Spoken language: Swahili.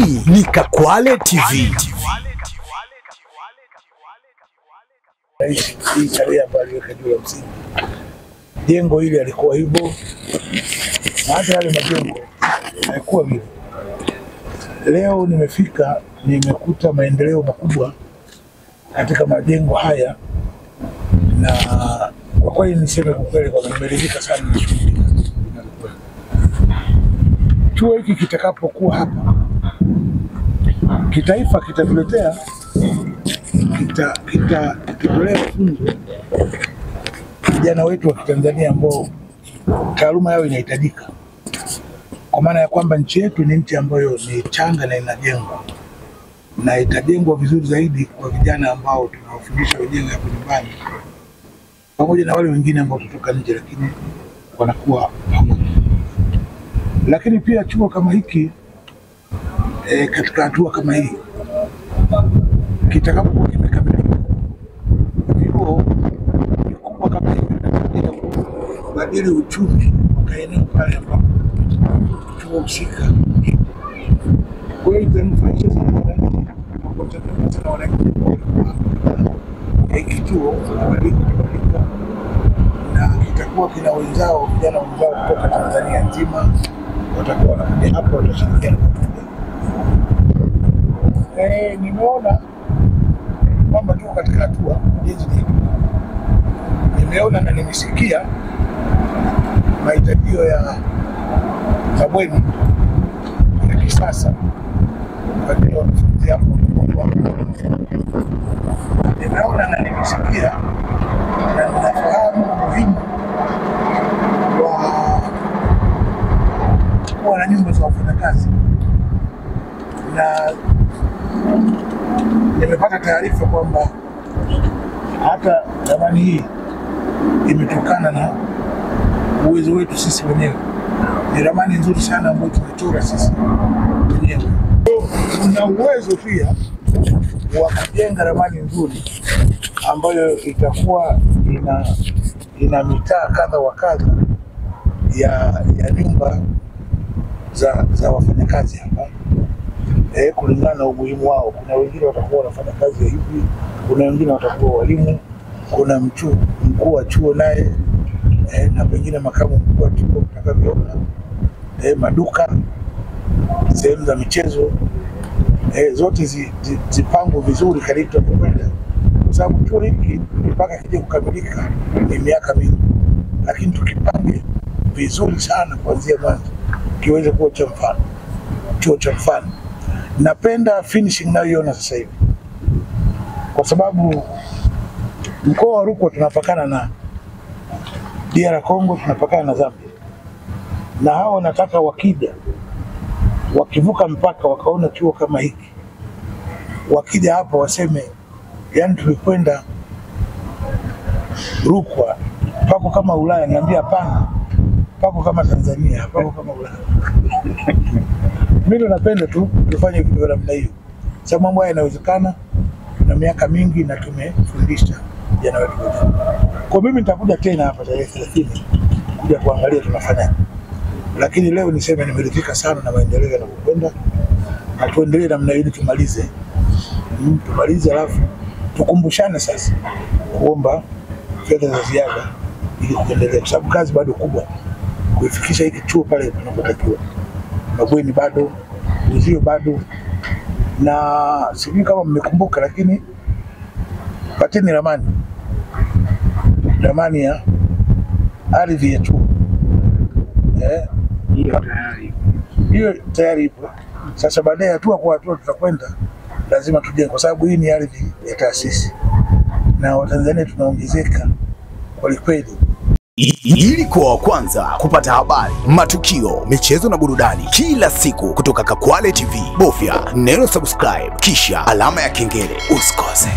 Hii ni Kakwale TV. Hii tarehe ambayo aliweka juu ya msingi. Jengo hili alikuwa hivyo, na hata yale majengo hayakuwa vile. Leo nimefika, nimekuta maendeleo makubwa katika majengo haya, na kwa kweli niseme kwa kweli kwamba nimeridhika sana. Chuo hiki kitakapokuwa hapa, kitaifa kitatuletea kitolea funzo vijana wetu wa Kitanzania ambao taaluma yao inahitajika, kwa maana ya kwamba nchi yetu ni nchi ambayo ni changa na inajengwa, na itajengwa vizuri zaidi kwa vijana ambao tunawafundisha wenyewe hapo nyumbani, pamoja na wale wengine ambao kutoka nje, lakini wanakuwa pamoja. Lakini pia chuo kama hiki katika hatua kama hii kitakapokuwa kimekamilika, vyuo vikubwa kama hivi vitakuja kubadili uchumi wa eneo pale ambapo chuo husika. Kwa hiyo itanufaisha sana wananchi kituo kubadilika, na kitakuwa kina wenzao, vijana wenzao kutoka Tanzania nzima watakuwa wanakuja hapo, watashirikiana pamoja. Nimeona kwamba tuko katika hatua hizi. Nimeona na nimesikia mahitajio ya mabweni ya kisasa kwa ajili ya wanafunzi hapo. Nimeona na nimesikia na ninafahamu umuhimu wa kuwa na nyumba za wafanyakazi, na nimepata taarifa kwamba hata ramani hii imetokana na uwezo wetu sisi wenyewe. Ni ramani nzuri sana ambayo tumechora sisi wenyewe. Tuna uwezo pia wa kujenga ramani nzuri ambayo itakuwa ina mitaa kadha wa kadha ya nyumba za wafanyakazi hapa. Kulingana na umuhimu wao. Kuna wengine watakuwa wanafanya kazi ya hivi, kuna wengine watakuwa walimu, kuna mkuu wa chuo naye, na pengine makamu mkuu wa chuo mtakavyoona, maduka, sehemu za michezo, zote zipangwe vizuri kadiri tunapokwenda, kwa sababu chuo hiki mpaka kije kukamilika ni miaka mingi, lakini tukipange vizuri sana kuanzia mwanzo kiweze kuwa cha mfano, chuo cha mfano. Napenda finishing nayoiona sasa hivi, kwa sababu mkoa wa Rukwa tunapakana na DR Congo, tunapakana na Zambia, na hao wanataka wakivuka mpaka wakaona chuo kama hiki, wakija hapa waseme, yani tulikwenda Rukwa pako kama Ulaya. Niambia hapana, pako kama Tanzania, pako kama Ulaya. Mimi napenda tu tufanye vitu vya namna hiyo, sababu mambo haya yanawezekana na miaka mingi, na tumefundisha vijana wetu. Kwa mimi nitakuja tena hapa tarehe 30 kuja kuangalia tunafanya, lakini leo niseme nimeridhika sana na maendeleo yanayokwenda, na tuendelee namna hiyo, tumalize alafu tukumbushane sasa kuomba fedha za ziada ili kuendelea, kwa sababu kazi bado kubwa kuifikisha hiki chuo pale tunapotakiwa. Mabweni bado, uzio bado, na sijui kama mmekumbuka, lakini pateni ramani ya ardhi ya chuo. Hiyo tayari ipo. Sasa baadaye hatua kwa hatua tutakwenda, lazima tujenge, kwa sababu hii ni ardhi ya taasisi na Watanzania tunaongezeka kwa kweli. Ili kuwa wa kwanza kupata habari, matukio, michezo na burudani kila siku kutoka Kakwale TV, bofya neno subscribe kisha alama ya kengele. Usikose.